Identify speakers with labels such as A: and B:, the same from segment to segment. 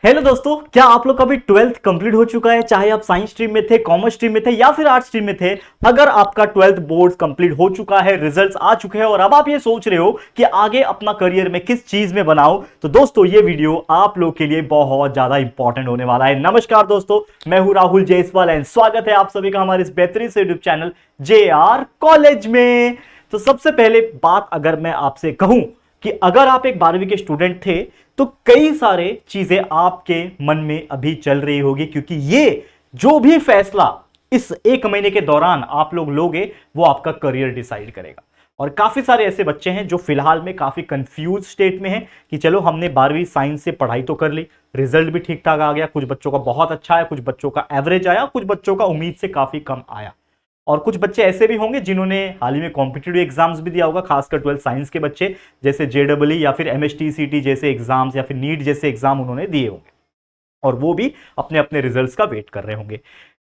A: Hello दोस्तों, क्या आप लोग का भी 12th कंप्लीट हो चुका है? चाहे आप साइंस स्ट्रीम में थे, कॉमर्स स्ट्रीम में थे या फिर आर्ट्स स्ट्रीम में थे। अगर आपका 12th बोर्ड कंप्लीट हो चुका है, रिजल्ट्स आ चुके हैं और अब आप ये सोच रहे हो कि आगे अपना करियर में किस चीज में बनाओ, तो दोस्तों ये वीडियो आप लोग के लिए बहुत ज्यादा इंपॉर्टेंट होने वाला है। नमस्कार दोस्तों, मैं हूं राहुल जायसवाल एंड स्वागत है आप सभी का हमारे इस बेहतरीन से यूट्यूब चैनल JR कॉलेज में। तो सबसे पहले बात अगर मैं आपसे कहूं कि अगर आप एक 12वीं के स्टूडेंट थे तो कई सारे चीजें आपके मन में अभी चल रही होगी, क्योंकि ये जो भी फैसला इस एक महीने के दौरान आप लोग लोगे वो आपका करियर डिसाइड करेगा। और काफी सारे ऐसे बच्चे हैं जो फिलहाल में काफी कंफ्यूज स्टेट में हैं कि चलो हमने 12वीं साइंस से पढ़ाई तो कर ली, रिजल्ट भी ठीक ठाक आ गया, कुछ बच्चों का बहुत अच्छा आया, कुछ बच्चों का एवरेज आया, कुछ बच्चों का उम्मीद से काफी कम आया। और कुछ बच्चे ऐसे भी होंगे जिन्होंने हाल ही में कॉम्पिटिटिव एग्जाम्स भी दिया होगा, खासकर 12th साइंस के बच्चे, जैसे JEE या फिर MHTCT जैसे एग्जाम्स या फिर नीट जैसे एग्जाम उन्होंने दिए होंगे और वो भी अपने अपने रिजल्ट्स का वेट कर रहे होंगे।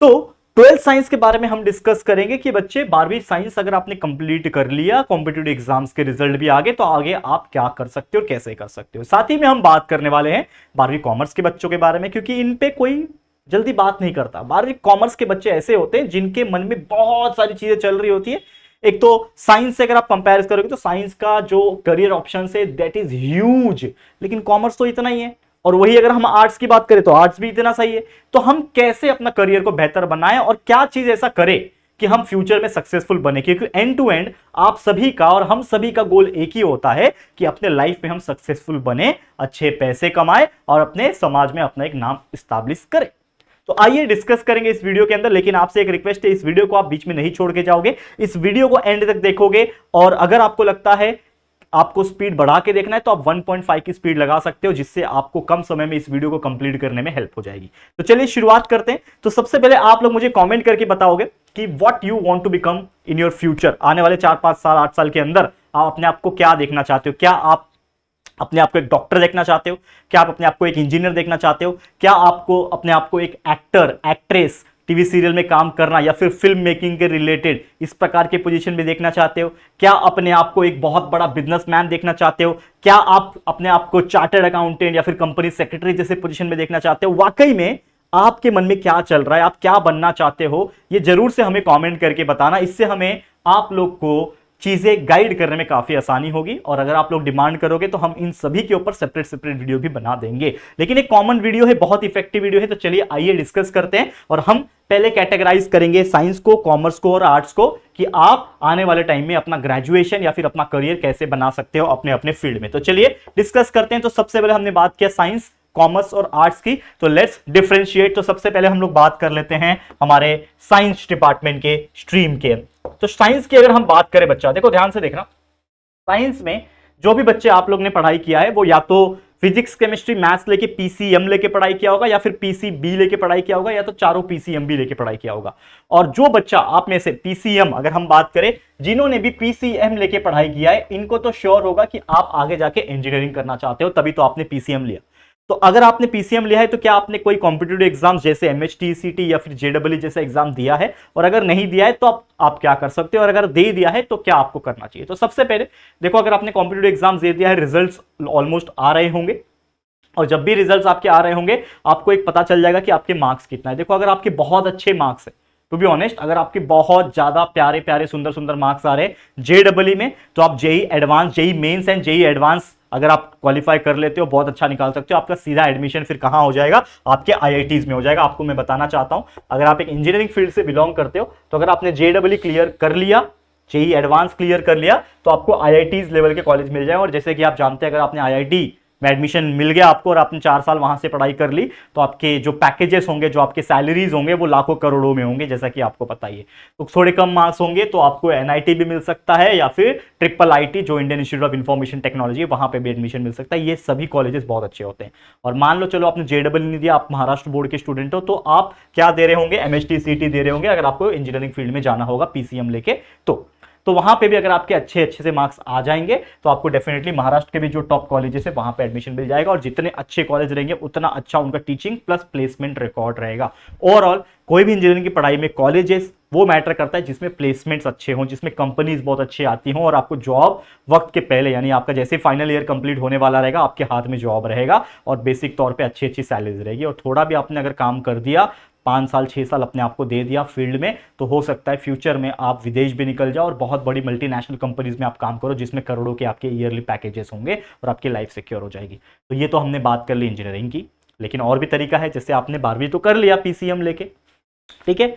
A: तो 12th साइंस के बारे में हम डिस्कस करेंगे कि बच्चे 12वीं साइंस अगर आपने कंप्लीट कर लिया, कॉम्पिटिटिव एग्जाम्स के रिजल्ट भी आ गए, तो आगे आप क्या कर सकते हो और कैसे कर सकते हो। साथ ही में हम बात करने वाले हैं 12वीं कॉमर्स के बच्चों के बारे में, क्योंकि इन पे कोई जल्दी बात नहीं करता। 12वीं कॉमर्स के बच्चे ऐसे होते हैं जिनके मन में बहुत सारी चीजें चल रही होती है। एक तो साइंस से अगर आप कंपेयर करोगे तो साइंस का जो करियर ऑप्शन है दैट इज ह्यूज, लेकिन कॉमर्स तो इतना ही है। और वही अगर हम आर्ट्स की बात करें तो आर्ट्स भी इतना सही है। तो हम कैसे अपना करियर को बेहतर बनाएं और क्या चीज ऐसा करें कि हम फ्यूचर में सक्सेसफुल बने, क्योंकि एंड टू एंड आप सभी का और हम सभी का गोल एक ही होता है कि अपने लाइफ में हम सक्सेसफुल बने, अच्छे पैसे कमाएं और अपने समाज में अपना एक नाम स्टैब्लिश करें। तो आइए डिस्कस करेंगे इस वीडियो के अंदर, लेकिन आपसे एक रिक्वेस्ट है, इस वीडियो को आप बीच में नहीं छोड़ के जाओगे, इस वीडियो को एंड तक देखोगे। और अगर आपको लगता है आपको स्पीड बढ़ा के देखना है तो आप 1.5 की स्पीड लगा सकते हो, जिससे आपको कम समय में इस वीडियो को कंप्लीट करने में हेल्प हो जाएगी। तो चलिए शुरुआत करते हैं। तो सबसे पहले आप लोग मुझे कमेंट करके बताओगे कि what you want to become in your future. आने वाले 4-5 साल 8 साल के अंदर आप अपने आप को क्या देखना चाहते हो? क्या आप अपने आप को एक डॉक्टर देखना चाहते हो? क्या आप अपने आप को एक इंजीनियर देखना चाहते हो? क्या आपको अपने आप को एक एक्टर, एक्ट्रेस, टीवी सीरियल में काम करना या फिर फिल्म मेकिंग के रिलेटेड इस प्रकार के पोजीशन में देखना चाहते हो? क्या अपने आप को एक बहुत बड़ा बिजनेसमैन देखना चाहते हो? क्या आप अपने आप को चार्टर्ड अकाउंटेंट या फिर कंपनी सेक्रेटरी जैसे पोजीशन में देखना चाहते हो? वाकई में आपके मन में क्या चल रहा है, आप क्या बनना चाहते हो, ये जरूर से हमें कमेंट करके बताना। इससे हमें आप लोग को चीजें गाइड करने में काफी आसानी होगी। और अगर आप लोग डिमांड करोगे तो हम इन सभी के ऊपर सेपरेट सेपरेट वीडियो भी बना देंगे, लेकिन एक कॉमन वीडियो है, बहुत इफेक्टिव वीडियो है। तो चलिए आइए डिस्कस करते हैं। और हम पहले कैटेगराइज करेंगे साइंस को, कॉमर्स को और आर्ट्स को, कि आप आने वाले टाइम में अपना ग्रेजुएशन या फिर अपना करियर कैसे बना सकते हो अपने अपने फील्ड में। तो चलिए डिस्कस करते हैं। तो सबसे पहले हमने बात किया साइंस, कॉमर्स और आर्ट्स की, तो लेट्स डिफरेंशिएट। तो सबसे पहले हम लोग बात कर लेते हैं हमारे साइंस डिपार्टमेंट के स्ट्रीम के। तो साइंस की अगर हम बात करें, बच्चा देखो ध्यान से देखना, साइंस में जो भी बच्चे आप लोग ने पढ़ाई किया है वो या तो फिजिक्स केमिस्ट्री मैथ्स लेके PCM लेके पढ़ाई किया होगा, या फिर PCB लेके पढ़ाई किया होगा, या तो चारों PCM भी लेके पढ़ाई किया होगा। और जो बच्चा आप में से PCM, अगर हम बात करें जिन्होंने भी PCM लेके पढ़ाई किया है, इनको तो श्योर होगा कि आप आगे जाके इंजीनियरिंग करना चाहते हो, तभी तो आपने PCM लिया। तो अगर आपने PCM लिया है तो क्या आपने कोई कॉम्पिटिटिव एग्जाम जैसे MHTCT या फिर JEE जैसा एग्जाम दिया है? और अगर नहीं दिया है तो आप क्या कर सकते हो, और अगर दे दिया है तो क्या आपको करना चाहिए? तो सबसे पहले देखो, अगर आपने कॉम्पिटिटिव एग्जाम दे दिया है, रिजल्ट्स ऑलमोस्ट आ रहे होंगे, और जब भी रिजल्ट्स आपके आ रहे होंगे आपको एक पता चल जाएगा कि आपके मार्क्स कितना है। देखो, अगर आपके बहुत अच्छे मार्क्स है, टू बी ऑनेस्ट, अगर आपके बहुत ज्यादा प्यारे प्यारे सुंदर सुंदर मार्क्स आ रहे हैं JEE में, तो आप JEE advance, JEE mains and JEE advance अगर आप क्वालिफाई कर लेते हो, बहुत अच्छा निकाल सकते हो। आपका सीधा एडमिशन फिर कहां हो जाएगा? आपके IITs में हो जाएगा। आपको मैं बताना चाहता हूं, अगर आप एक इंजीनियरिंग फील्ड से बिलोंग करते हो तो अगर आपने JEE क्लियर कर लिया, JEE एडवांस क्लियर कर लिया, तो आपको IITs लेवल के कॉलेज मिल जाए। और जैसे कि आप जानते हैं, अगर आपने IIT में एडमिशन मिल गया आपको और आपने 4 साल वहां से पढ़ाई कर ली, तो आपके जो पैकेजेस होंगे, जो आपके सैलरीज होंगे, वो लाखों करोड़ों में होंगे, जैसा कि आपको पता ही है। तो थोड़े कम मार्क्स होंगे तो आपको NIT भी मिल सकता है, या फिर IIIT जो Indian institute of information technology, वहां पे भी एडमिशन मिल सकता है। ये सभी कॉलेजेस बहुत अच्छे होते हैं। और मान लो चलो आपने JEE नहीं दिया, आप महाराष्ट्र बोर्ड के स्टूडेंट हो, तो आप क्या दे रहे होंगे? MHTCT दे रहे होंगे, अगर आपको इंजीनियरिंग फील्ड में जाना होगा PCM लेके। तो तो वहां पे भी अगर आपके अच्छे अच्छे से मार्क्स आ जाएंगे तो आपको डेफिनेटली महाराष्ट्र के भी जो टॉप कॉलेजेस है वहां पे एडमिशन मिल जाएगा, और जितने अच्छे कॉलेज रहेंगे उतना अच्छा उनका टीचिंग प्लस प्लेसमेंट रिकॉर्ड रहेगा। ओवरऑल कोई भी इंजीनियरिंग की पढ़ाई में कॉलेजेस वो मैटर करता है जिसमें प्लेसमेंट्स अच्छे हों, जिसमें कंपनीज बहुत अच्छी आती हों, और आपको जॉब वक्त के पहले, यानी आपका जैसे फाइनल ईयर कंप्लीट होने वाला रहेगा आपके हाथ में जॉब रहेगा, और बेसिक तौर पे अच्छी अच्छी सैलरीज रहेगी। और थोड़ा भी आपने अगर काम कर दिया, 5 साल 6 साल अपने आप को दे दिया फील्ड में, तो हो सकता है फ्यूचर में आप विदेश भी निकल जाओ और बहुत बड़ी मल्टीनेशनल कंपनीज में आप काम करो, जिसमें करोड़ों के आपके ईयरली पैकेजेस होंगे और आपकी लाइफ सिक्योर हो जाएगी। तो ये तो हमने बात कर ली इंजीनियरिंग की, लेकिन और भी तरीका है। जैसे आपने 12वीं तो कर लिया पीसीएम लेके, ठीक है,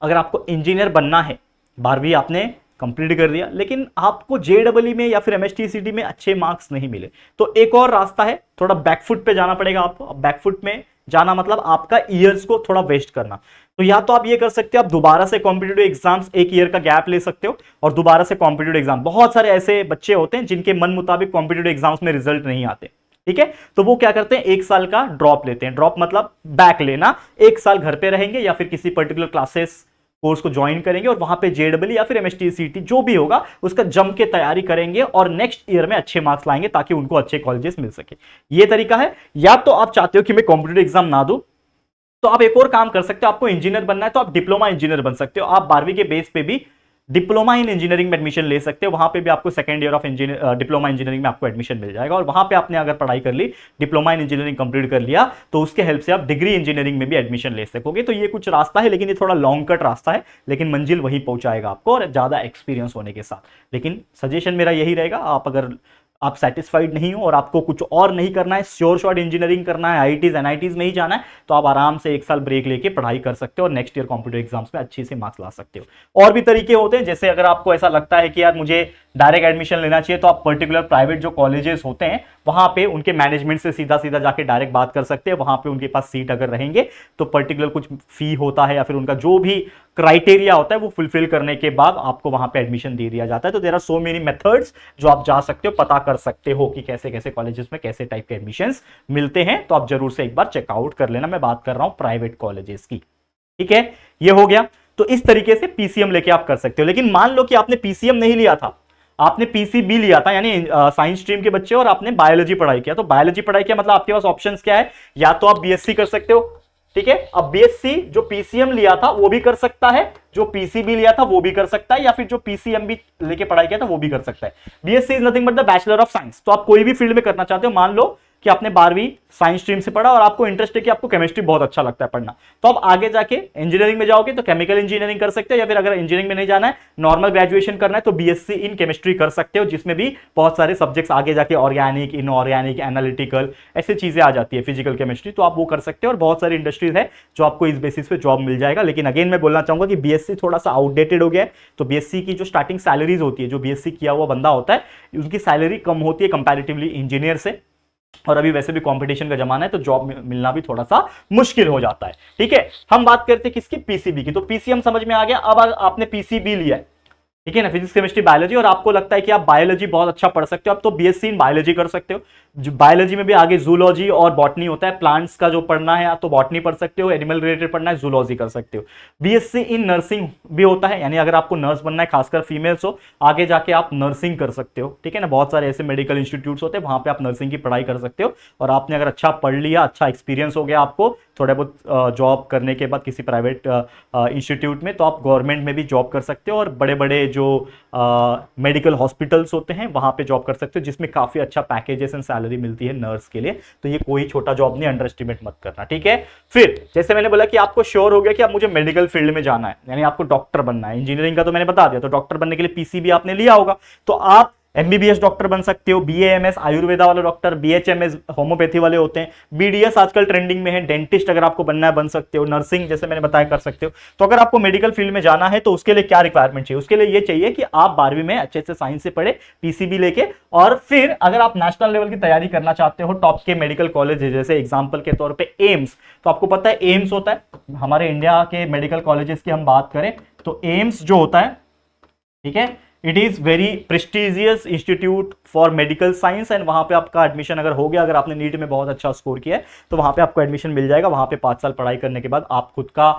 A: अगर आपको इंजीनियर बनना है, 12वीं आपने कंप्लीट कर दिया, लेकिन आपको जेडबलई में या फिर एमएसटीसीटी में अच्छे मार्क्स नहीं मिले, तो एक और रास्ता है, थोड़ा बैकफुट पे जाना पड़ेगा आपको। अब बैकफुट में जाना मतलब आपका ईयर्स को थोड़ा वेस्ट करना। तो या तो आप ये कर सकते हो, आप दोबारा से कॉम्पिटिटिव एग्जाम्स, एक ईयर का गैप ले सकते हो और दोबारा से कॉम्पिटिटिव एग्जाम। बहुत सारे ऐसे बच्चे होते हैं जिनके मन मुताबिक कॉम्पिटिटिव एग्जाम्स में रिजल्ट नहीं आते, ठीक है, तो वो क्या करते हैं, 1 साल का ड्रॉप लेते हैं। ड्रॉप मतलब बैक लेना, 1 साल घर पे रहेंगे या फिर किसी पर्टिकुलर क्लासेस कोर्स को ज्वाइन करेंगे और वहां पे जेडबलई या फिर एमएसटीसीटी जो भी होगा उसका जम के तैयारी करेंगे और नेक्स्ट ईयर में अच्छे मार्क्स लाएंगे ताकि उनको अच्छे कॉलेजेस मिल सके। ये तरीका है। या तो आप चाहते हो कि मैं कॉम्पिटिटिव एग्जाम ना दूं, तो आप एक और काम कर सकते हो, आपको इंजीनियर बनना है तो आप डिप्लोमा इंजीनियर बन सकते हो। आप 12वीं के बेस पे भी डिप्लोमा इन इंजीनियरिंग में एडमिशन ले सकते हो, वहां पे भी आपको second year of diploma engineering में आपको एडमिशन मिल जाएगा। और वहां पे आपने अगर पढ़ाई कर ली, डिप्लोमा इन इंजीनियरिंग कंप्लीट कर लिया, तो उसके हेल्प से आप डिग्री इंजीनियरिंग में भी एडमिशन ले सकोगे। तो ये कुछ रास्ता है, लेकिन ये थोड़ा लॉन्ग कट रास्ता है, लेकिन मंजिल वहीं पहुंचाएगा आपको और ज्यादा एक्सपीरियंस होने के साथ। लेकिन सजेशन मेरा यही रहेगा, आप अगर आप सेटिस्फाइड नहीं हो और आपको कुछ और नहीं करना है, श्योर शॉट इंजीनियरिंग करना है, आईआईटीज एनआईटीज में ही जाना है, तो आप आराम से 1 साल ब्रेक लेके पढ़ाई कर सकते हो और नेक्स्ट ईयर कॉम्पिटिटिव एग्जाम्स में अच्छे से मार्क्स ला सकते हो। और भी तरीके होते हैं, जैसे अगर आपको ऐसा लगता है कि यार मुझे डायरेक्ट एडमिशन लेना चाहिए, तो आप पर्टिकुलर प्राइवेट जो कॉलेजेस होते हैं वहां पे उनके मैनेजमेंट से सीधा सीधा जाके डायरेक्ट बात कर सकते हैं। वहां पे उनके पास सीट अगर रहेंगे तो पर्टिकुलर कुछ फी होता है या फिर उनका जो भी क्राइटेरिया होता है वो फुलफिल करने के बाद आपको वहां पे एडमिशन दे दिया जाता है। तो there are so many methods जो आप जा सकते हो, पता कर सकते हो कि कैसे कैसे कॉलेजेस में कैसे टाइप के एडमिशंस मिलते हैं। तो आप जरूर से एक बार चेकआउट कर लेना। मैं बात कर रहा हूं प्राइवेट कॉलेजेस की, ठीक है, ये हो गया। तो इस तरीके से पीसीएम लेके आप कर सकते हो। लेकिन मान लो कि आपने पीसीएम नहीं लिया था, आपने पीसीबी लिया था, यानी साइंस स्ट्रीम के बच्चे, और आपने बायोलॉजी पढ़ाई किया। तो बायोलॉजी पढ़ाई किया मतलब आपके पास ऑप्शंस क्या है, या तो आप बीएससी कर सकते हो, ठीक है, अब बीएससी जो पीसीएम लिया था वो भी कर सकता है, जो पीसीबी लिया था वो भी कर सकता है, या फिर जो पीसीएम भी लेके पढ़ाई किया था वो भी कर सकता है। BSc is nothing but the bachelor of science. तो आप कोई भी फील्ड में करना चाहते हो, मान लो कि आपने 12वीं साइंस स्ट्रीम से पढ़ा और आपको इंटरेस्ट है कि आपको केमिस्ट्री बहुत अच्छा लगता है पढ़ना, तो आप आगे जाके इंजीनियरिंग में जाओगे तो केमिकल इंजीनियरिंग कर सकते हो, या फिर अगर इंजीनियरिंग में नहीं जाना है, नॉर्मल ग्रेजुएशन करना है, तो बीएससी इन केमिस्ट्री कर सकते हो, जिसमें भी बहुत सारे सब्जेक्ट्स आगे जाके ऑर्गेनिक, इनऑर्गेनिक, एनालिटिकल, ऐसी चीजें आ जाती है, फिजिकल केमिस्ट्री, तो आप वो कर सकते हो। और बहुत सारी इंडस्ट्रीज है जो आपको इस बेसिस पे जॉब मिल जाएगा। लेकिन अगेन मैं बोलना चाहूंगा कि बीएससी थोड़ा सा आउटडेटेड हो गया है। तो बीएससी की जो स्टार्टिंग सैलरीज होती है, जो बीएससी किया हुआ बंदा होता है उनकी सैलरी कम होती है कंपैरेटिवली इंजीनियर से, और अभी वैसे भी कंपटीशन का जमाना है तो जॉब मिलना भी थोड़ा सा मुश्किल हो जाता है, ठीक है। हम बात करते हैं किसकी, पीसीबी की। तो पीसीएम समझ में आ गया। अब आपने पीसीबी लिया है, ठीक है ना, फिजिक्स केमिस्ट्री बायोलॉजी, और आपको लगता है कि आप बायोलॉजी बहुत अच्छा पढ़ सकते हो, आप तो बीएससी इन बायोलॉजी कर सकते हो। बायोलॉजी में भी आगे जूलॉजी और बॉटनी होता है, प्लांट्स का जो पढ़ना है आप तो बॉटनी पढ़ सकते हो, एनिमल रिलेटेड पढ़ना है जूलॉजी कर सकते हो। बीएससी इन नर्सिंग भी होता है, यानी अगर आपको नर्स बनना है, खासकर फीमेल्स हो, आगे जाके आप नर्सिंग कर सकते हो, ठीक है ना। बहुत सारे ऐसे मेडिकल इंस्टीट्यूट्स होते हैं, वहां पे आप नर्सिंग की पढ़ाई कर सकते हो, और आपने अगर अच्छा पढ़ लिया, अच्छा एक्सपीरियंस हो गया आपको थोड़े बहुत जॉब करने के बाद किसी प्राइवेट इंस्टीट्यूट में, तो आप गवर्नमेंट में भी जॉब कर सकते हो, और बड़े बड़े जो मेडिकल हॉस्पिटल्स होते हैं वहां पे जॉब कर सकते हो, जिसमें काफी अच्छा पैकेजेस एंड सैलरी मिलती है नर्स के लिए। तो ये कोई छोटा जॉब नहीं, अंडर एस्टिमेट मत करना, ठीक है। फिर जैसे मैंने बोला कि आपको श्योर हो गया कि आप मुझे मेडिकल फील्ड में जाना है, यानी आपको डॉक्टर बनना है, इंजीनियरिंग का तो मैंने बता दिया, तो डॉक्टर बनने के लिए पीसीबी आपने लिया होगा, तो आप एमबीबीएस डॉक्टर बन सकते हो, बीएएमएस आयुर्वेदा वाले डॉक्टर, बीएचएमएस होम्योपैथी वाले होते हैं, बीडीएस आजकल ट्रेंडिंग में है, डेंटिस्ट अगर आपको बनना है बन सकते हो, नर्सिंग जैसे मैंने बताया कर सकते हो। तो अगर आपको मेडिकल फील्ड में जाना है तो उसके लिए क्या रिक्वायरमेंट चाहिए, उसके लिए ये चाहिए कि आप 12वीं में अच्छे से साइंस से पढ़े पीसीबी लेके, और फिर अगर आप नेशनल लेवल की तैयारी करना चाहते हो, टॉप के मेडिकल कॉलेज जैसे एग्जाम्पल के तौर पर एम्स, तो आपको पता है एम्स होता है हमारे इंडिया के मेडिकल कॉलेजेस की हम बात करें तो एम्स जो होता है, ठीक है, it is very prestigious institute for medical science, and वहां पे आपका एडमिशन अगर हो गया, अगर आपने नीट में बहुत अच्छा स्कोर किया है तो वहां पे आपको एडमिशन मिल जाएगा। वहां पे 5 साल पढ़ाई करने के बाद आप खुद का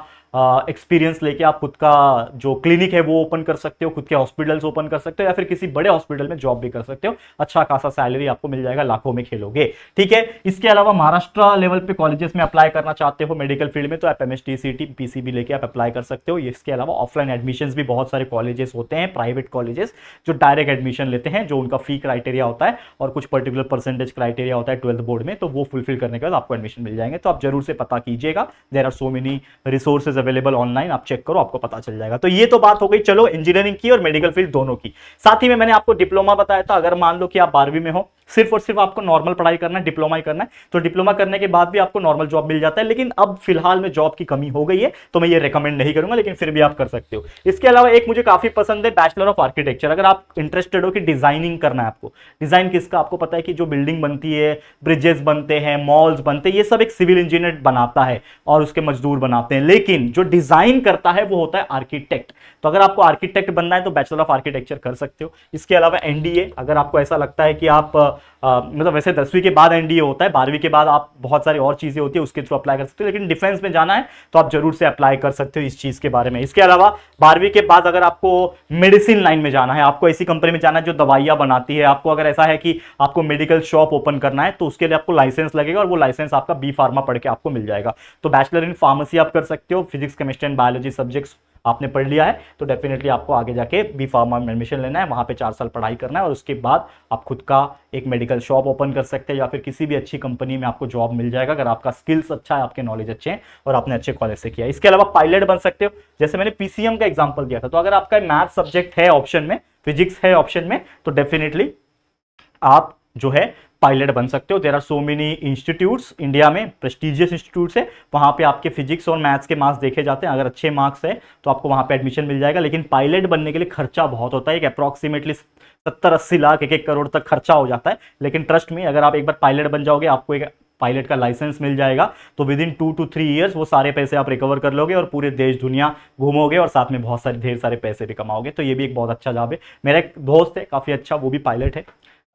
A: एक्सपीरियंस लेके आप खुद का जो क्लिनिक है वो ओपन कर सकते हो, खुद के हॉस्पिटल्स ओपन कर सकते हो, या फिर किसी बड़े हॉस्पिटल में जॉब भी कर सकते हो। अच्छा खासा सैलरी आपको मिल जाएगा, लाखों में खेलोगे। ठीक है, इसके अलावा महाराष्ट्र लेवल पे कॉलेजेस में अप्लाई करना चाहते हो मेडिकल फील्ड में, तो आप एमएसटी सीटी पीसीबी लेके आप अप्लाई कर सकते हो। इसके अलावा ऑफलाइन एडमिशंस भी बहुत सारे कॉलेजेस होते हैं, प्राइवेट कॉलेजेस जो डायरेक्ट एडमिशन लेते हैं, जो उनका फी क्राइटेरिया होता है और कुछ पर्टिकुलर परसेंटेज क्राइटेरिया होता है 12th बोर्ड में, तो वो फुलफिल करने के बाद आपको एडमिशन मिल जाएंगे। तो आप जरूर से पता कीजिएगा, there are so many resources available online, आप चेक करो, आपको पता चल जाएगा। तो ये तो बात हो गई चलो इंजीनियरिंग की और मेडिकल फील्ड दोनों की। साथ ही में मैंने आपको डिप्लोमा बताया था, अगर मान लो कि आप 12वीं में हो, सिर्फ और सिर्फ आपको नॉर्मल पढ़ाई करना है, डिप्लोमा ही करना है, तो डिप्लोमा करने के बाद भी आपको नॉर्मल जॉब मिल जाता है। लेकिन अब फिलहाल में जॉब की कमी हो गई है, तो मैं ये रेकमेंड नहीं करूंगा, लेकिन फिर भी आप कर सकते हो। इसके अलावा एक मुझे काफी पसंद है, बैचलर ऑफ आर्किटेक्चर। अगर आप इंटरेस्टेड हो कि डिजाइनिंग करना है आपको, डिजाइन किसका, आपको पता है कि जो बिल्डिंग बनती है, ब्रिजेस बनते हैं, मॉल्स बनते हैं, ये सब एक सिविल इंजीनियर बनाता है और उसके मजदूर बनाते हैं, लेकिन जो डिजाइन करता है वो होता है आर्किटेक्ट। तो अगर आपको आर्किटेक्ट बनना है तो बैचलर ऑफ आर्किटेक्चर कर सकते हो। इसके अलावा एनडीए, अगर आपको ऐसा लगता है कि आप मतलब वैसे 10वीं के बाद एनडीए होता है, 12वीं के बाद आप बहुत सारी और चीजें होती है उसके थ्रू अप्लाई कर सकते हो, लेकिन डिफेंस में जाना है तो आप जरूर से अप्लाई कर सकते हो इस चीज के बारे में। इसके अलावा 12वीं के बाद अगर आपको मेडिसिन लाइन में जाना है, आपको ऐसी कंपनी में जाना है जो दवाइयां बनाती है, आपको अगर ऐसा है कि आपको मेडिकल शॉप ओपन करना है, तो उसके लिए आपको लाइसेंस लगेगा और वो लाइसेंस आपका बी फार्मा पढ़ के आपको मिल जाएगा। तो बैचलर इन फार्मेसी आप कर सकते हो, physics chemistry and biology subjects आपने पढ़ लिया है तो डेफिनेटली आपको आगे जाके बी फार्मा में एडमिशन लेना है, वहां पे 4 साल पढ़ाई करना है और उसके बाद आप खुद का एक मेडिकल शॉप ओपन कर सकते हैं, या फिर किसी भी अच्छी कंपनी में आपको जॉब मिल जाएगा अगर आपका स्किल्स अच्छा है, आपके नॉलेज अच्छे हैं और आपने अच्छे कॉलेज से किया। इसके अलावा पायलट बन सकते हो, जैसे मैंने पीसीएम का एग्जाम्पल दिया था। तो अगर आपका मैथ सब्जेक्ट है ऑप्शन में, फिजिक्स है ऑप्शन में, तो डेफिनेटली आप जो है पायलट बन सकते हो। There are so many institutes India में, प्रेस्टिजियस इंस्टीट्यूट्स है, वहां पे आपके फिजिक्स और मैथ्स के मार्क्स देखे जाते हैं, अगर अच्छे मार्क्स है तो आपको वहां पे एडमिशन मिल जाएगा। लेकिन पायलट बनने के लिए खर्चा बहुत होता है, अप्रोक्सीमेटली 70-80 लाख, 1-1 करोड़ तक खर्चा हो जाता है। लेकिन ट्रस्ट में, अगर आप एक बार पायलट बन जाओगे, आपको एक पायलट का लाइसेंस मिल जाएगा, तो विद इन 2 to 3 ईयर्स वो सारे पैसे आप रिकवर कर लोगे और पूरे देश दुनिया घूमोगे और साथ में बहुत सारे ढेर सारे पैसे भी कमाओगे। तो ये भी एक बहुत अच्छा जॉब है। मेरा एक दोस्त है काफी अच्छा, वो भी पायलट है।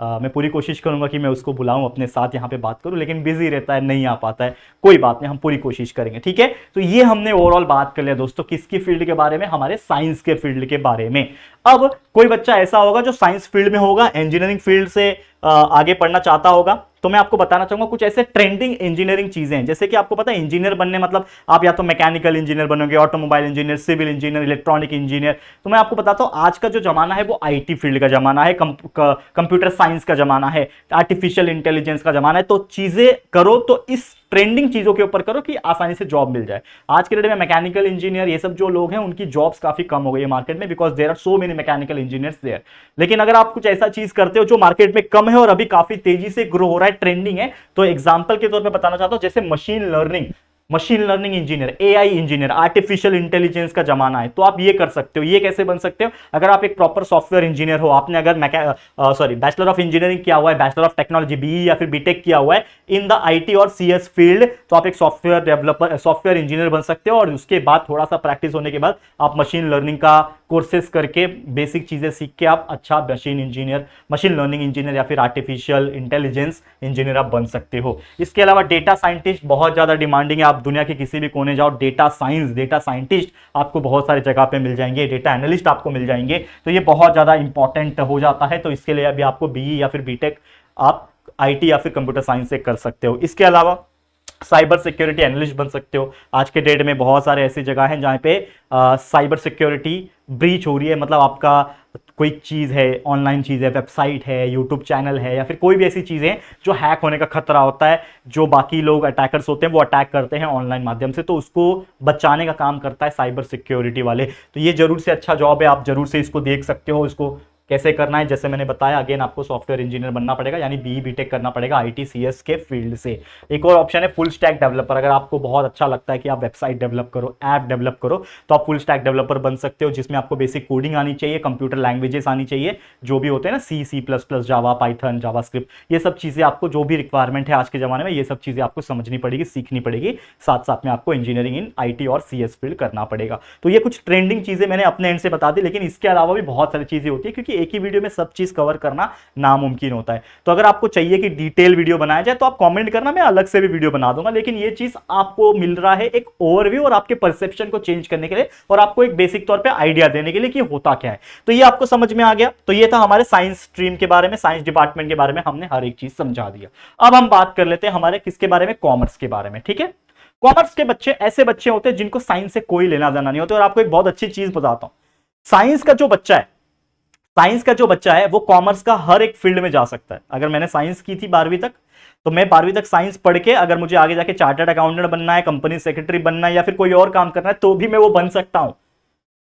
A: मैं पूरी कोशिश करूंगा कि मैं उसको बुलाऊं अपने साथ यहाँ पे बात करूं, लेकिन बिजी रहता है, नहीं आ पाता है। कोई बात नहीं, हम पूरी कोशिश करेंगे। ठीक है, तो ये हमने ओवरऑल बात कर लिया दोस्तों, किसकी फील्ड के बारे में, हमारे साइंस के फील्ड के बारे में। अब कोई बच्चा ऐसा होगा जो साइंस फील्ड में होगा, इंजीनियरिंग फील्ड से आगे पढ़ना चाहता होगा, तो मैं आपको बताना चाहूंगा कुछ ऐसे ट्रेंडिंग इंजीनियरिंग चीजें हैं। जैसे कि आपको पता है इंजीनियर बनने मतलब आप या तो मैकेनिकल इंजीनियर बनोगे, automobile engineer, civil engineer, electronic engineer. तो मैं आपको बताता हूं आज का जो जमाना है वो आईटी फील्ड का जमाना है, कंप्यूटर साइंस का जमाना है, आर्टिफिशियल इंटेलिजेंस का जमाना है। तो चीजें करो तो इस ट्रेंडिंग चीजों के ऊपर करो कि आसानी से जॉब मिल जाए। आज के डेट में मैकेनिकल इंजीनियर ये सब जो लोग हैं उनकी जॉब्स काफी कम हो गई है मार्केट में, because there are so many mechanical engineers there. लेकिन अगर आप कुछ ऐसा चीज करते हो जो मार्केट में कम है और अभी काफी तेजी से ग्रो हो रहा है, ट्रेंडिंग है, तो एग्जांपल के तौर पे बताना चाहता हूं, जैसे machine learning engineer, AI engineer, artificial intelligence का जमाना है, तो आप ये कर सकते हो। ये कैसे बन सकते हो, अगर आप एक प्रॉपर सॉफ्टवेयर इंजीनियर हो, आपने अगर बैचलर ऑफ इंजीनियरिंग किया हुआ है, बैचलर ऑफ टेक्नोलॉजी बीई या फिर बीटेक किया हुआ है इन द आईटी और सीएस फील्ड, तो आप एक सॉफ्टवेयर डेवलपर, सॉफ्टवेयर इंजीनियर बन सकते हो। और उसके बाद थोड़ा सा प्रैक्टिस होने के बाद आप मशीन लर्निंग का कोर्सेस करके बेसिक चीजें सीख के आप अच्छा मशीन लर्निंग इंजीनियर या फिर आर्टिफिशियल इंटेलिजेंस इंजीनियर आप बन सकते हो। इसके अलावा डेटा साइंटिस्ट बहुत ज्यादा डिमांडिंग है, आप दुनिया के किसी भी कोने जाओ, डेटा साइंटिस्ट आपको बहुत सारी जगह पे मिल जाएंगे, डेटा एनालिस्ट आपको मिल जाएंगे। तो ये बहुत ज्यादा इंपॉर्टेंट हो जाता है, तो इसके लिए अभी आपको बीई या फिर बीटेक आप आईटी या फिर कंप्यूटर साइंस से कर सकते हो। इसके अलावा साइबर सिक्योरिटी एनालिस्ट बन सकते हो। आज के डेट में बहुत सारे ऐसी जगह हैं जहां पे साइबर सिक्योरिटी ब्रीच हो रही है, मतलब आपका कोई चीज़ है, ऑनलाइन चीज़ है, वेबसाइट है, यूट्यूब चैनल है, या फिर कोई भी ऐसी चीज़ें जो हैक होने का खतरा होता है, जो बाकी लोग अटैकर्स होते हैं वो अटैक करते हैं ऑनलाइन माध्यम से, तो उसको बचाने का काम करता है साइबर सिक्योरिटी वाले। तो ये जरूर से अच्छा जॉब है, आप जरूर से इसको देख सकते हो। इसको कैसे करना है, जैसे मैंने बताया, अगेन आपको सॉफ्टवेयर इंजीनियर बनना पड़ेगा, यानी बीई बीटेक करना पड़ेगा आईटी सीएस के फील्ड से। एक और ऑप्शन है फुल स्टैक डेवलपर। अगर आपको बहुत अच्छा लगता है कि आप वेबसाइट डेवलप करो, ऐप डेवलप करो, तो आप फुल स्टैक डेवलपर बन सकते हो, जिसमें आपको बेसिक कोडिंग आनी चाहिए, कंप्यूटर लैंग्वेजेस आनी चाहिए, जो भी होते हैं ना, सी++, जावा, पाइथन, जावास्क्रिप्ट, ये सब चीज़ें आपको जो भी रिक्वायरमेंट है आज के ज़माने में, ये सब चीज़ें आपको समझनी पड़ेगी, सीखनी पड़ेगी। साथ साथ में आपको इंजीनियरिंग इन आईटी और सीएस फील्ड करना पड़ेगा। तो ये कुछ ट्रेंडिंग चीज़ें मैंने अपने एंड से बता दी, लेकिन इसके अलावा भी बहुत सारी चीज़ें होती है, क्योंकि एक ही वीडियो में सब चीज कवर करना नामुमकिन होता है। तो अगर आपको चाहिए कि डिटेल वीडियो बनाया जाए तो आप कमेंट करना, मैं अलग से भी वीडियो बना दूंगा। लेकिन ये चीज आपको मिल रहा है एक ओवरव्यू और आपके परसेप्शन को चेंज करने के लिए और आपको एक बेसिक तौर पे आइडिया देने के लिए कि होता क्या है। तो ये आपको समझ में आ गया। तो ये था हमारे साइंस स्ट्रीम के बारे में, साइंस डिपार्टमेंट के बारे में हमने हर एक चीज समझा दिया। अब हम बात कर लेते हैं हमारे किसके बारे में, कॉमर्स के बारे में। ठीक है, कॉमर्स के बच्चे ऐसे बच्चे होते हैं जिनको साइंस से कोई लेना देना नहीं होता। और आपको एक बहुत अच्छी चीज बताता हूं, साइंस का जो बच्चा है, साइंस का जो बच्चा है वो कॉमर्स का हर एक फील्ड में जा सकता है। अगर मैंने साइंस की थी 12वीं तक, तो मैं 12वीं तक साइंस पढ़ के अगर मुझे आगे जाके चार्टर्ड अकाउंटेंट बनना है, कंपनी सेक्रेटरी बनना है या फिर कोई और काम करना है तो भी मैं वो बन सकता हूं।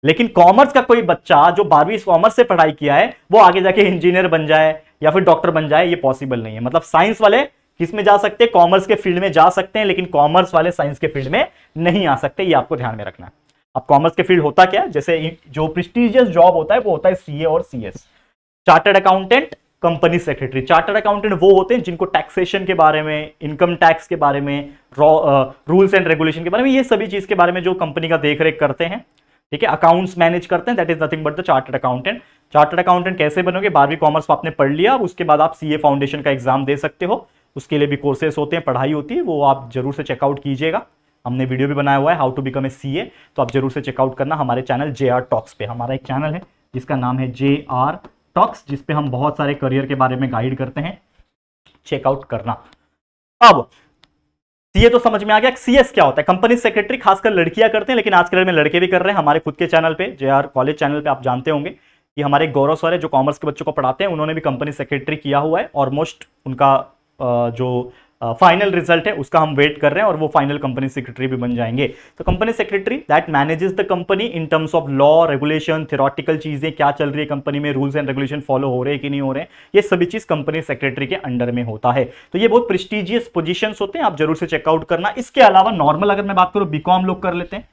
A: लेकिन कॉमर्स का कोई बच्चा जो 12वीं कॉमर्स से पढ़ाई किया है वो आगे जाके इंजीनियर बन जाए या फिर डॉक्टर बन जाए, ये पॉसिबल नहीं है। मतलब साइंस वाले किस में जा सकते हैं, कॉमर्स के फील्ड में जा सकते हैं, लेकिन कॉमर्स वाले साइंस के फील्ड में नहीं आ सकते। ये आपको ध्यान में रखना है। अब कॉमर्स के फील्ड होता क्या है, जैसे जो प्रेस्टिजियस जॉब होता है वो होता है सीए और CS, chartered accountant, company secretary. Chartered accountant वो होते हैं जिनको टैक्सेशन के बारे में, इनकम टैक्स के बारे में, रूल्स एंड रेगुलेशन के बारे में, ये सभी चीज के बारे में जो कंपनी का देख रेख करते हैं। ठीक है, अकाउंट्स मैनेज करते हैं, that is nothing but the chartered accountant. Chartered accountant कैसे बनोगे, 12वीं कॉमर्स आपने पढ़ लिया, अब उसके बाद आप सीए फाउंडेशन का एग्जाम दे सकते हो। उसके लिए भी कोर्सेस होते हैं, पढ़ाई होती है, वो आप जरूर से चेकआउट कीजिएगा। हमने वीडियो भी बनाया हुआ है how to become a CA, तो आप जरूर से चेकआउट करना हमारे चैनल JR टॉक्स पे। हमारा एक चैनल है जिसका नाम है JR टॉक्स, जिसपे हम बहुत सारे करियर के बारे में गाइड करते हैं, चेकआउट करना। अब सीए तो समझ में आ गया, सीएस क्या होता है, कंपनी सेक्रेटरी खासकर लड़कियां करते हैं, लेकिन आज के डेट में लड़के भी कर रहे हैं। हमारे खुद के चैनल पे, JR कॉलेज चैनल पे आप जानते होंगे कि हमारे गौरव सर है जो कॉमर्स के बच्चों को पढ़ाते हैं, उन्होंने भी कंपनी सेक्रेटरी किया हुआ है। ऑलमोस्ट उनका जो फाइनल रिजल्ट है उसका हम वेट कर रहे हैं और वो फाइनल कंपनी सेक्रेटरी भी बन जाएंगे। तो company secretary that manages the company in terms of law, regulation, theoretical चीजें क्या चल रही है कंपनी में, रूल्स एंड रेगुलेशन फॉलो हो रहे हैं कि नहीं हो रहे हैं, ये सभी चीज कंपनी सेक्रेटरी के अंडर में होता है। तो ये बहुत प्रेस्टिजियस पोजीशंस होते हैं, आप जरूर से चेकआउट करना। इसके अलावा नॉर्मल अगर मैं बात करूं, बीकॉम लोग कर लेते हैं,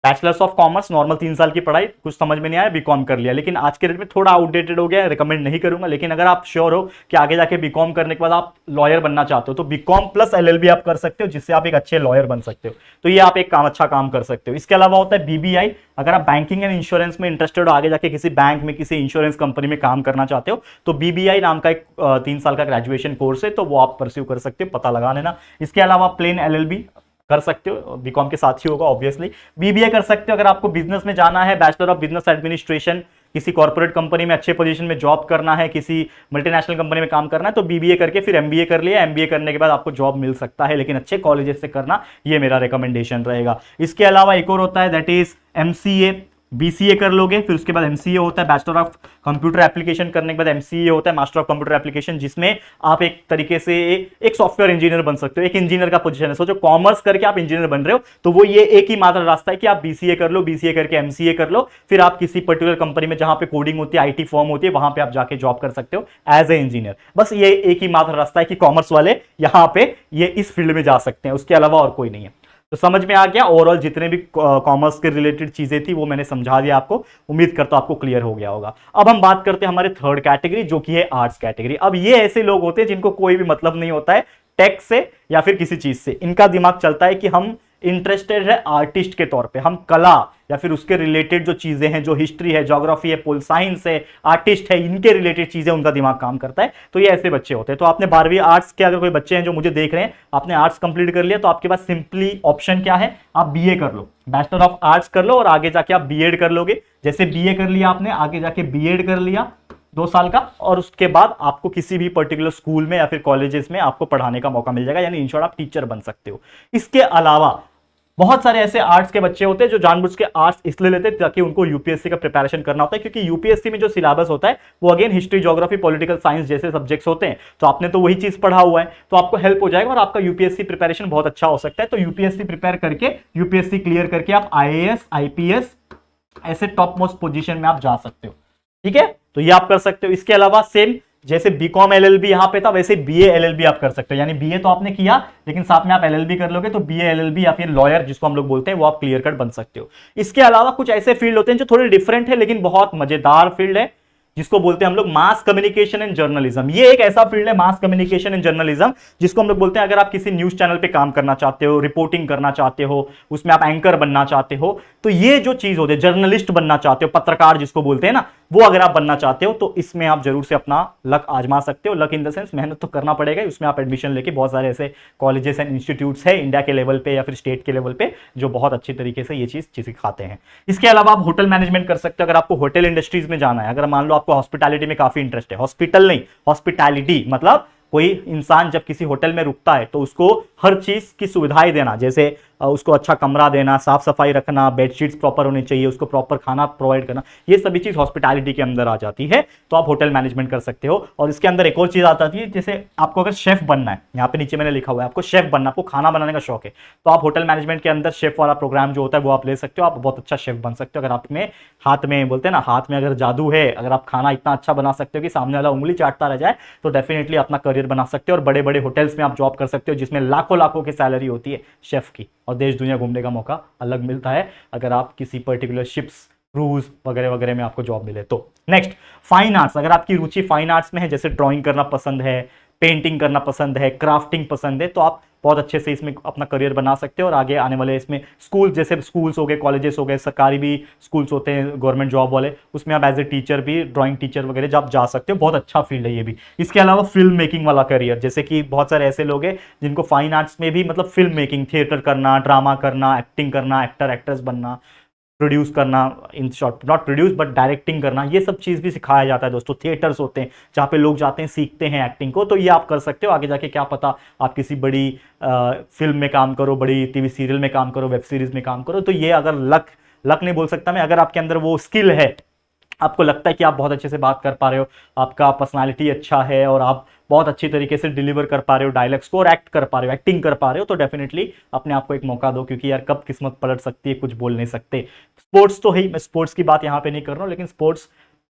A: बैचलर्स ऑफ कॉमर्स, नॉर्मल 3 साल की पढ़ाई, कुछ समझ में नहीं आया बीकॉम कर लिया, लेकिन आज के डेट में थोड़ा आउटडेटेड हो गया है, रिकमेंड नहीं करूंगा। लेकिन अगर आप श्योर हो कि आगे जाके बीकॉम करने के बाद आप लॉयर बनना चाहते हो तो बीकॉम प्लस LLB आप कर सकते हो, जिससे आप एक अच्छे लॉयर बन सकते हो। तो ये आप एक अच्छा काम कर सकते हो। इसके अलावा होता है BBI, अगर आप बैंकिंग एंड इंश्योरेंस में इंटरेस्टेड हो, आगे जाके किसी बैंक में, किसी इंश्योरेंस कंपनी में काम करना चाहते हो, तो BBI नाम का एक 3 साल का ग्रेजुएशन कोर्स है, तो वो आप परस्यू कर सकते हो, पता लगा लेना। इसके अलावा प्लेन LLB कर सकते हो, बीकॉम के साथ ही होगा ऑब्वियसली। BBA कर सकते हो अगर आपको बिजनेस में जाना है, बैचलर ऑफ बिजनेस एडमिनिस्ट्रेशन, किसी कॉर्पोरेट कंपनी में अच्छे पोजीशन में जॉब करना है, किसी मल्टीनेशनल कंपनी में काम करना है, तो BBA करके फिर MBA कर लिया। MBA करने के बाद आपको जॉब मिल सकता है, लेकिन अच्छे कॉलेजेस से करना, ये मेरा रिकमेंडेशन रहेगा। इसके अलावा एक और होता है दैट इज MCA, BCA कर लोगे, फिर उसके बाद MCA होता है, बैचलर ऑफ कंप्यूटर एप्लीकेशन करने के बाद MCA होता है, मास्टर ऑफ कंप्यूटर एप्लीकेशन, जिसमें आप एक तरीके से एक सॉफ्टवेयर इंजीनियर बन सकते हो। एक इंजीनियर का पोजीशन है, सोचो कॉमर्स करके आप इंजीनियर बन रहे हो, तो वो ये एक ही मात्र रास्ता है कि आप BCA कर लो, BCA करके MCA कर लो, फिर आप किसी पर्टिकुलर कंपनी में जहां पे कोडिंग होती है, IT फॉर्म होती है, वहां पे आप जाके जॉब कर सकते हो एज ए इंजीनियर। बस ये एक ही मात्र रास्ता है कि कॉमर्स वाले यहां पे ये इस फील्ड में जा सकते हैं, उसके अलावा और कोई नहीं है। तो समझ में आ गया, ओवरऑल जितने भी कॉमर्स के रिलेटेड चीजें थी वो मैंने समझा दिया आपको, उम्मीद करता हूं आपको क्लियर हो गया होगा। अब हम बात करते हैं हमारे थर्ड कैटेगरी, जो कि है आर्ट्स कैटेगरी। अब ये ऐसे लोग होते हैं जिनको कोई भी मतलब नहीं होता है टेक से या फिर किसी चीज से, इनका दिमाग चलता है कि हम इंटरेस्टेड है आर्टिस्ट के तौर पे, हम कला या फिर उसके रिलेटेड जो चीजें हैं, जो हिस्ट्री है, ज्योग्राफी है, पोल साइंस है, आर्टिस्ट है, इनके रिलेटेड चीजें उनका दिमाग काम करता है। तो ये ऐसे बच्चे होते हैं। तो आपने 12वीं आर्ट्स के, अगर कोई बच्चे हैं जो मुझे देख रहे हैं, आपने आर्ट्स कंप्लीट कर लिया, तो आपके पास सिंपली ऑप्शन क्या है, आप BA कर लो, बैचलर ऑफ आर्ट्स कर लो और आगे जाके आप B.Ed कर लोगे। जैसे BA कर लिया आपने, आगे जाके B.Ed कर लिया 2 साल का, और उसके बाद आपको किसी भी पर्टिकुलर स्कूल में या फिर कॉलेजेस में आपको पढ़ाने का मौका मिल जाएगा, यानी इन शॉर्ट आप टीचर बन सकते हो। इसके अलावा बहुत सारे ऐसे आर्ट्स के बच्चे होते हैं जो जानबूझ के आर्ट्स इसलिए लेते हैं ताकि उनको यूपीएससी का प्रिपरेशन करना होता है, क्योंकि यूपीएससी में जो सिलेबस होता है वो again history, geography, political science जैसे सब्जेक्ट्स होते हैं। तो आपने तो वही चीज पढ़ा हुआ है, तो आपको हेल्प हो जाएगा और आपका यूपीएससी प्रिपरेशन बहुत अच्छा हो सकता है। तो यूपीएससी प्रिपेयर करके, यूपीएससी क्लियर करके आप IAS, IPS ऐसे टॉप मोस्ट पोजीशन में आप जा सकते हो। ठीक है, तो ये आप कर सकते हो। इसके अलावा सेम जैसे बीकॉम LLB यहां पे था, वैसे BA LLB आप कर सकते हो, यानी BA तो आपने किया लेकिन साथ में आप LLB कर लोगे, तो BA LLB या फिर लॉयर जिसको हम लोग बोलते हैं, वो आप क्लियर कट बन सकते हो। इसके अलावा कुछ ऐसे फील्ड होते हैं जो थोड़े डिफरेंट है लेकिन बहुत मजेदार फील्ड है, जिसको बोलते हैं हम लोग मास कम्युनिकेशन एंड जर्नलिज्म। ये एक ऐसा फील्ड है, मास कम्युनिकेशन एंड जर्नलिज्म, जिसको हम लोग बोलते हैं अगर आप किसी न्यूज चैनल पे काम करना चाहते हो, रिपोर्टिंग करना चाहते हो, उसमें आप एंकर बनना चाहते हो, तो ये जो चीज होती है, जर्नलिस्ट बनना चाहते हो, पत्रकार जिसको बोलते हैं ना, वो अगर आप बनना चाहते हो तो इसमें आप जरूर से अपना लक आजमा सकते हो। लक इन द सेंस मेहनत तो करना पड़ेगा, उसमें आप एडमिशन लेके बहुत सारे ऐसे कॉलेजेस एंड इंस्टीट्यूट्स है इंडिया के लेवल पे या फिर स्टेट के लेवल पे जो बहुत अच्छी तरीके से ये चीज सिखाते हैं। इसके अलावा आप होटल मैनेजमेंट कर सकते हो अगर आपको होटल इंडस्ट्रीज में जाना है। अगर मान लो आपको हॉस्पिटैलिटी में काफी इंटरेस्ट है, हॉस्पिटल नहीं, हॉस्पिटैलिटी मतलब कोई इंसान जब किसी होटल में रुकता है तो उसको हर चीज की सुविधाएं देना, जैसे उसको अच्छा कमरा देना, साफ सफाई रखना, बेडशीट्स प्रॉपर होनी चाहिए, उसको प्रॉपर खाना प्रोवाइड करना, ये सभी चीज हॉस्पिटैलिटी के अंदर आ जाती है। तो आप होटल मैनेजमेंट कर सकते हो। और इसके अंदर एक और चीज आ जाती है, जैसे आपको अगर शेफ बनना है, यहाँ पे नीचे मैंने लिखा हुआ है आपको शेफ बनना, आपको खाना बनाने का शौक है, तो आप होटल मैनेजमेंट के अंदर शेफ वाला प्रोग्राम जो होता है वो आप ले सकते हो। आप बहुत अच्छा शेफ बन सकते हो अगर आप में हाथ में, बोलते हैं ना, हाथ में अगर जादू है, अगर आप खाना इतना अच्छा बना सकते हो कि सामने वाला उंगली चाटता रह जाए, तो डेफिनेटली अपना करियर बना सकते हो और बड़े बड़े होटल्स में आप जॉब कर सकते हो जिसमें लाखों लाखों की सैलरी होती है शेफ की, और देश दुनिया घूमने का मौका अलग मिलता है अगर आप किसी पर्टिकुलर शिप्स, क्रूज वगैरह वगैरह में आपको जॉब मिले तो। Next, fine arts. अगर आपकी रुचि फाइन आर्ट्स में है, जैसे ड्राइंग करना पसंद है, पेंटिंग करना पसंद है, क्राफ्टिंग पसंद है, तो आप बहुत अच्छे से इसमें अपना करियर बना सकते हो और आगे आने वाले इसमें स्कूल, जैसे स्कूल्स हो गए, कॉलेजेस हो गए, सरकारी भी स्कूल्स होते हैं गवर्नमेंट जॉब वाले, उसमें आप एज ए टीचर भी, ड्राइंग टीचर वगैरह जब जा सकते हो। बहुत अच्छा फील्ड है ये भी। इसके अलावा फिल्म मेकिंग वाला करियर, जैसे कि बहुत सारे ऐसे लोग हैं जिनको फाइन आर्ट्स में भी मतलब फिल्म मेकिंग, थिएटर करना, ड्रामा करना, एक्टिंग करना, एक्टर एक्ट्रेस बनना, प्रोड्यूस करना, in short not produce but directing करना, ये सब चीज़ भी सिखाया जाता है दोस्तों। थिएटर्स होते हैं जहाँ पे लोग जाते हैं, सीखते हैं एक्टिंग को, तो ये आप कर सकते हो। आगे जाके क्या पता आप किसी बड़ी फिल्म में काम करो, बड़ी टीवी सीरियल में काम करो, वेब सीरीज में काम करो। तो ये अगर लक नहीं बोल सकता मैं, अगर आपके अंदर वो स्किल है, आपको लगता है कि आप बहुत अच्छे से बात कर पा रहे हो, आपका पर्सनालिटी अच्छा है और आप बहुत अच्छी तरीके से डिलीवर कर पा रहे हो डायलॉग्स को और एक्ट कर पा रहे हो, एक्टिंग कर पा रहे हो, तो डेफिनेटली अपने आप को एक मौका दो, क्योंकि यार कब किस्मत पलट सकती है कुछ बोल नहीं सकते। स्पोर्ट्स तो है, मैं स्पोर्ट्स की बात यहाँ पे नहीं कर रहा हूँ, लेकिन स्पोर्ट्स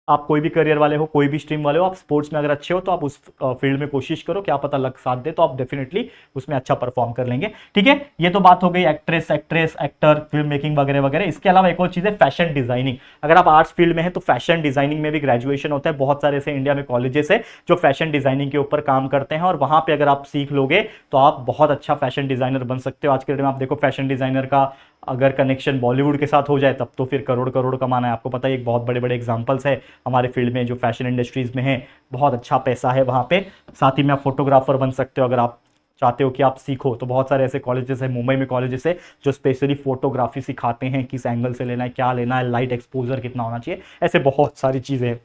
A: आप कोई भी करियर वाले हो, कोई भी स्ट्रीम वाले हो, आप स्पोर्ट्स में अगर अच्छे हो तो आप उस फील्ड में कोशिश करो, क्या पता लक साथ दे तो आप डेफिनेटली उसमें अच्छा परफॉर्म कर लेंगे। ठीक है, ये तो बात हो गई एक्ट्रेस, एक्टर, फिल्म मेकिंग वगैरह वगैरह। इसके अलावा एक और चीज है फैशन डिजाइनिंग। अगर आप आर्ट्स फील्ड में है तो फैशन डिजाइनिंग में भी ग्रेजुएशन होता है। बहुत सारे ऐसे इंडिया में कॉलेजेस है जो फैशन डिजाइनिंग के ऊपर काम करते हैं और वहां पर अगर आप सीख लोगे तो आप बहुत अच्छा फैशन डिजाइनर बन सकते हो। आज के डेट में आप देखो, फैशन डिजाइनर का अगर कनेक्शन बॉलीवुड के साथ हो जाए तब तो फिर करोड़ करोड़ कमाना है। आपको पता है एक बहुत बड़े बड़े एग्जांपल्स है हमारे फील्ड में जो फैशन इंडस्ट्रीज में है, बहुत अच्छा पैसा है वहाँ पे। साथ ही में आप फोटोग्राफर बन सकते हो अगर आप चाहते हो कि आप सीखो, तो बहुत सारे ऐसे कॉलेजेस है, मुंबई में कॉलेजेस है जो स्पेशली फोटोग्राफी सिखाते हैं, किस एंगल से लेना है, क्या लेना है, लाइट एक्सपोजर कितना होना चाहिए, ऐसे बहुत सारी चीज़ें हैं।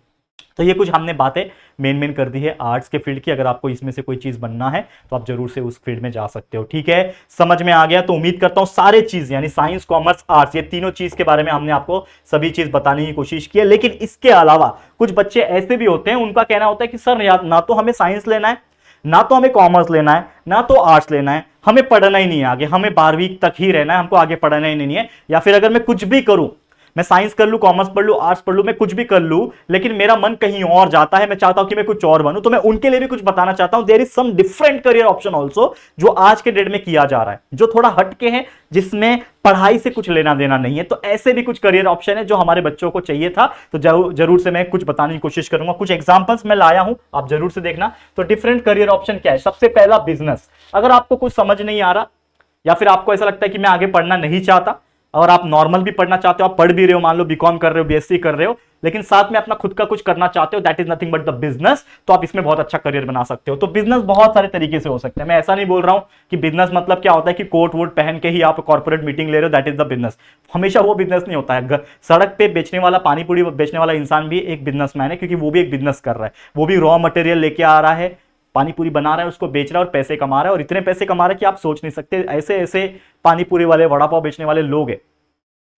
A: तो ये कुछ हमने बातें मेन कर दी है आर्ट्स के फील्ड की। अगर आपको इसमें से कोई चीज बनना है तो आप जरूर से उस फील्ड में जा सकते हो। ठीक है, समझ में आ गया? तो उम्मीद करता हूं सारे चीज यानी साइंस, कॉमर्स, आर्ट्स, ये तीनों चीज के बारे में हमने आपको सभी चीज बताने की कोशिश की है। लेकिन इसके अलावा कुछ बच्चे ऐसे भी होते हैं, उनका कहना होता है कि सर ना तो हमें साइंस लेना है, ना तो हमें कॉमर्स लेना है, ना तो आर्ट्स लेना है, हमें पढ़ना ही नहीं है आगे, हमें 12वीं तक ही रहना है, हमको आगे पढ़ना ही नहीं है। या फिर अगर मैं कुछ भी करूं, मैं साइंस कर लूं, कॉमर्स पढ़ लूं, आर्ट्स पढ़ लूं, मैं कुछ भी कर लूं, लेकिन मेरा मन कहीं और जाता है, मैं चाहता हूं कि मैं कुछ और बनूं, तो मैं उनके लिए भी कुछ बताना चाहता हूं। There is some different career option also जो आज के डेट में किया जा रहा है, जो थोड़ा हटके है, जिसमें पढ़ाई से कुछ लेना देना नहीं है। तो ऐसे भी कुछ करियर ऑप्शन है जो हमारे बच्चों को चाहिए था, तो जरूर से मैं कुछ बताने की कोशिश करूंगा। कुछ एग्जांपल्स मैं लाया हूं, आप जरूर से देखना। तो डिफरेंट करियर ऑप्शन क्या है? सबसे पहला बिजनेस। अगर आपको कुछ समझ नहीं आ रहा या फिर आपको ऐसा लगता है कि मैं आगे पढ़ना नहीं चाहता, और आप नॉर्मल भी पढ़ना चाहते हो, आप पढ़ भी रहे हो, मान लो बीकॉम कर रहे हो, बीएससी कर रहे हो, लेकिन साथ में अपना खुद का कुछ करना चाहते हो, that is nothing but the business, तो आप इसमें बहुत अच्छा करियर बना सकते हो। तो बिजनेस बहुत सारे तरीके से हो सकते हैं। मैं ऐसा नहीं बोल रहा हूं कि बिजनेस मतलब क्या होता है कि कोट वोट पहन के ही आप कॉर्पोरेट मीटिंग ले रहे हो, दैट इज द बिजनेस। हमेशा वो बिजनेस नहीं होता है। सड़क पे बेचने वाला, पानी पूरी बेचने वाला इंसान भी एक बिजनेसमैन है, क्योंकि वो भी एक बिजनेस कर रहा है। वो भी रॉ मटेरियल लेके आ रहा है, पानी पूरी बना रहा है, उसको बेच रहा है और पैसे कमा रहा है, और इतने पैसे कमा रहा है कि आप सोच नहीं सकते। ऐसे ऐसे पानी पूरी वाले, वड़ा पाव बेचने वाले लोग हैं,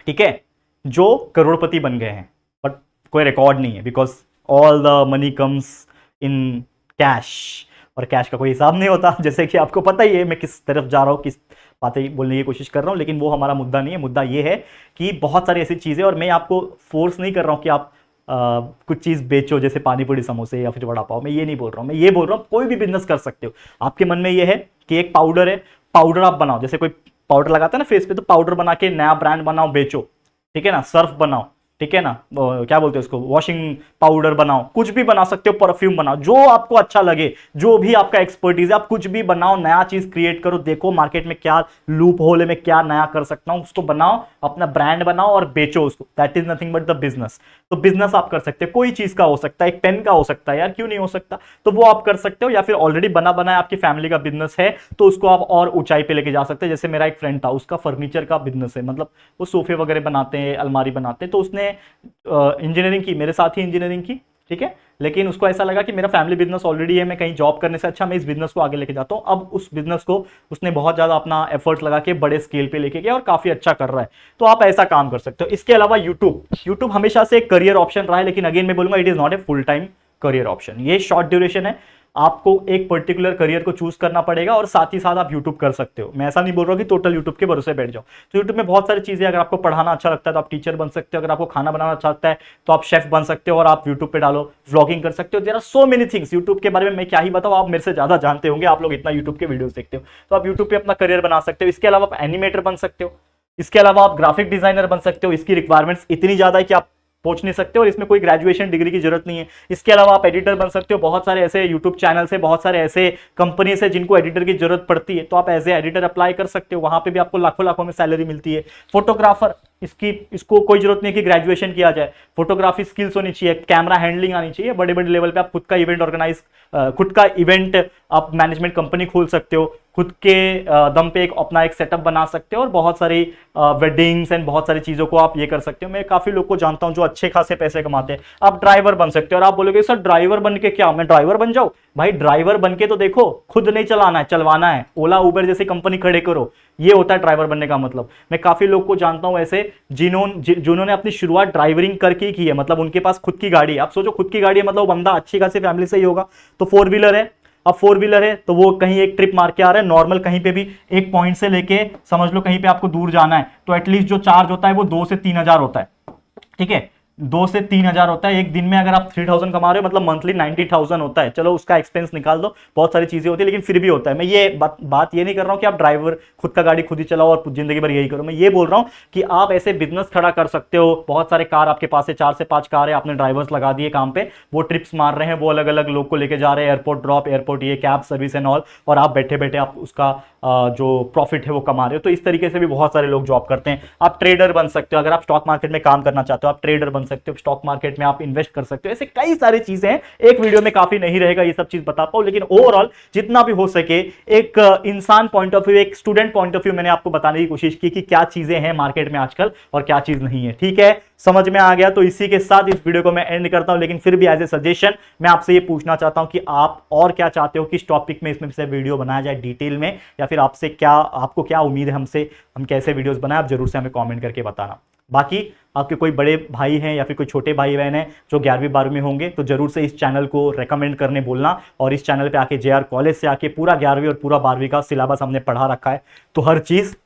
A: ठीक है, जो करोड़पति बन गए हैं, बट कोई रिकॉर्ड नहीं है, because all the money comes in cash, और कैश का कोई हिसाब नहीं होता। जैसे कि आपको पता ही है मैं किस तरफ जा रहा हूं, किस बातें बोलने की कोशिश कर रहा हूं, लेकिन वो हमारा मुद्दा नहीं है। मुद्दा ये है कि बहुत सारी ऐसी चीजें, और मैं आपको फोर्स नहीं कर रहा हूं कि आप कुछ चीज बेचो, जैसे पानी पूरी, समोसे या फिर वड़ा पाव, मैं ये नहीं बोल रहा हूं। मैं ये बोल रहा हूं कोई भी बिजनेस कर सकते हो। आपके मन में ये है कि एक पाउडर है, पाउडर आप बनाओ, जैसे कोई पाउडर लगाता है ना फेस पे, तो पाउडर बना के नया ब्रांड बनाओ, बेचो, ठीक है ना, सर्फ बनाओ, ठीक है ना, क्या बोलते हैं उसको, वॉशिंग पाउडर बनाओ, कुछ भी बना सकते हो, परफ्यूम बनाओ, जो आपको अच्छा लगे, जो भी आपका एक्सपर्टीज है, आप कुछ भी बनाओ, नया चीज क्रिएट करो, देखो मार्केट में क्या लूप होल है, मैं क्या नया कर सकता हूं, उसको बनाओ, अपना ब्रांड बनाओ और बेचो उसको। That is nothing but the business. तो बिजनेस आप कर सकते हो, कोई चीज का हो सकता है, एक पेन का हो सकता है यार, क्यों नहीं हो सकता, तो वो आप कर सकते हो। या फिर ऑलरेडी बना बनाया आपकी फैमिली का बिजनेस है तो उसको आप और ऊंचाई पे लेके जा सकते हैं। जैसे मेरा एक फ्रेंड था, उसका फर्नीचर का बिजनेस है, मतलब वो सोफे वगैरह बनाते हैं, अलमारी बनाते हैं, तो उसने इंजीनियरिंग की, मेरे साथ ही इंजीनियरिंग की, ठीक है, लेकिन उसको ऐसा लगा कि मेरा फैमिली बिजनेस ऑलरेडी है, मैं कहीं जॉब करने से अच्छा मैं इस बिजनेस को आगे लेके जाता हूं। अब उस बिजनेस को उसने बहुत ज्यादा अपना एफर्ट्स लगा के बड़े स्केल पे लेके गया और काफी अच्छा कर रहा है। तो आप ऐसा काम कर सकते हो। इसके अलावा यूट्यूब हमेशा से एक करियर ऑप्शन रहा है, लेकिन अगेन मैं बोलूंगा it is not a full time career option. ये शॉर्ट ड्यूरेशन है, आपको एक पर्टिकुलर करियर को चूज करना पड़ेगा और साथ ही साथ आप यूट्यूब कर सकते हो। मैं ऐसा नहीं बोल रहा हूँ कि टोटल यूट्यूब के भरोसे बैठ जाओ। तो यूट्यूब में बहुत सारी चीजें, अगर आपको पढ़ाना अच्छा लगता है तो आप टीचर बन सकते हो, अगर आपको खाना बनाना अच्छा लगता है तो आप शेफ बन सकते हो और आप यूट्यूब पे डालो, व्लॉगिंग कर सकते हो। There are so many things. YouTube के बारे में मैं क्या ही बताऊं, आप मेरे से ज्यादा जानते होंगे, आप लोग इतना यूट्यूब के वीडियोस देखते हो, तो आप यूट्यूब पे अपना करियर बना सकते हो। इसके अलावा आप एनिमेटर बन सकते हो, इसके अलावा आप ग्राफिक डिजाइनर बन सकते हो। इसकी रिक्वायरमेंट्स इतनी ज्यादा है कि आप पहुंच नहीं सकते और इसमें कोई ग्रेजुएशन डिग्री की जरूरत नहीं है। इसके अलावा आप एडिटर बन सकते हो। बहुत सारे ऐसे यूट्यूब चैनल से, बहुत सारे ऐसे कंपनी से जिनको एडिटर की जरूरत पड़ती है, तो आप एज ए एडिटर अप्लाई कर सकते हो, वहां पे भी आपको लाखों लाखों में सैलरी मिलती है। फोटोग्राफर, इसको कोई जरूरत नहीं है कि ग्रेजुएशन किया जाए, फोटोग्राफी स्किल्स होनी चाहिए, कैमरा हैंडलिंग आनी चाहिए। बड़े बड़े लेवल पे आप खुद का इवेंट ऑर्गेनाइज, खुद का इवेंट आप मैनेजमेंट कंपनी खोल सकते हो, खुद के दम पे एक अपना एक सेटअप बना सकते हो और बहुत सारी वेडिंग्स एंड बहुत सारी चीजों को आप ये कर सकते हो। मैं काफी लोग को जानता हूं जो अच्छे खासे पैसे कमाते हैं। आप ड्राइवर बन सकते हो और आप बोलोगे सर ड्राइवर बन के क्या, मैं ड्राइवर बन जाऊं? भाई ड्राइवर बन के तो देखो, खुद नहीं चलाना है, चलवाना है। ओला उबर जैसी कंपनी खड़े करो, ये होता है ड्राइवर बनने का मतलब। मैं काफी लोग को जानता हूं ऐसे जिन्होंने अपनी शुरुआत ड्राइवरिंग करके की है, मतलब उनके पास खुद की गाड़ी है। आप सोचो खुद की गाड़ी है, मतलब बंदा अच्छी खासी फैमिली से ही होगा। तो फोर व्हीलर है, अब फोर व्हीलर है तो वो कहीं एक ट्रिप मार के आ रहा है नॉर्मल, कहीं पे भी एक पॉइंट से लेके समझ लो कहीं पे आपको दूर जाना है, तो एटलीस्ट जो चार्ज होता है वो 2 से 3 हजार होता है, ठीक है, 2 से 3 हजार होता है एक दिन में। अगर आप 3000 कमा रहे हो मतलब मंथली 90,000 होता है। चलो उसका एक्सपेंस निकाल दो, बहुत सारी चीजें होती है, लेकिन फिर भी होता है। मैं ये बात ये नहीं कर रहा हूं कि आप ड्राइवर खुद का गाड़ी खुद ही चलाओ और जिंदगी भर यही करो। मैं ये बोल रहा हूं कि आप ऐसे बिजनेस खड़ा कर सकते हो। बहुत सारे कार आपके पास है, 4 से 5 कार है, आपने ड्राइवर्स लगा दिए काम पे, वो ट्रिप्स मार रहे हैं, वो अलग अलग लोग को लेके जा रहे हैं, एयरपोर्ट ड्रॉप, एयरपोर्ट ये कैब सर्विस एंड ऑल, और आप बैठे बैठे आप उसका जो प्रॉफिट है वो कमा रहे हो। तो इस तरीके से भी बहुत सारे लोग जॉब करते हैं। आप ट्रेडर बन सकते हो, अगर आप स्टॉक मार्केट में काम करना चाहते हो आप ट्रेडर बन सकते हो, स्टॉक मार्केट में आप इन्वेस्ट कर सकते हो। ऐसे कई सारी चीजें हैं, एक वीडियो में काफी नहीं रहेगा ये सब चीज बता पाऊं, लेकिन ओवरऑल जितना भी हो सके एक इंसान पॉइंट ऑफ व्यू, एक स्टूडेंट पॉइंट ऑफ व्यू मैंने आपको बताने की कोशिश की कि क्या चीजें हैं मार्केट में आजकल और क्या चीज नहीं है। ठीक है, समझ में आ गया? तो इसी के साथ इस वीडियो को मैं एंड करता हूं, लेकिन फिर भी एज ए सजेशन मैं आपसे ये पूछना चाहता हूं कि आप और क्या चाहते हो, किस टॉपिक में इसमें से वीडियो बनाया जाए डिटेल में, या फिर आपको क्या उम्मीद है हमसे, हम कैसे वीडियोस बनाएं, आप जरूर से हमें कमेंट करके बताना। बाकी आपके कोई बड़े भाई हैं या फिर कोई छोटे भाई बहन हैं जो 11वीं 12वीं में होंगे तो जरूर से इस चैनल को रेकमेंड करने बोलना, और इस चैनल पे आके जेआर कॉलेज से आके पूरा 11वीं और पूरा 12वीं का सिलेबस हमने पढ़ा रखा है। तो हर चीज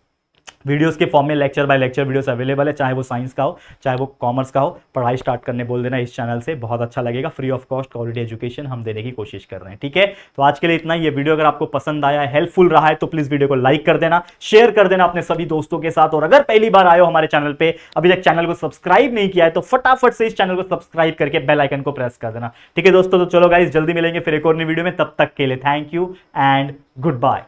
A: वीडियोस के फॉर्म में lecture by lecture videos available है, चाहे वो साइंस का हो चाहे वो कॉमर्स का हो। पढ़ाई स्टार्ट करने बोल देना इस चैनल से, बहुत अच्छा लगेगा। Free of cost quality education हम देने की कोशिश कर रहे हैं। ठीक है, तो आज के लिए इतना ही। ये वीडियो अगर आपको पसंद आया है, हेल्पफुल रहा है, तो प्लीज वीडियो को लाइक कर देना, शेयर कर देना अपने सभी दोस्तों के साथ। और अगर पहली बार आए हो हमारे चैनल पे, अभी तक चैनल को सब्सक्राइब नहीं किया है, तो फटाफट से इस चैनल को सब्सक्राइब करके बेल आइकन को प्रेस कर देना। ठीक है दोस्तों, तो चलो गाइस जल्दी मिलेंगे फिर एक और नई वीडियो में। तब तक के लिए thank you and good bye.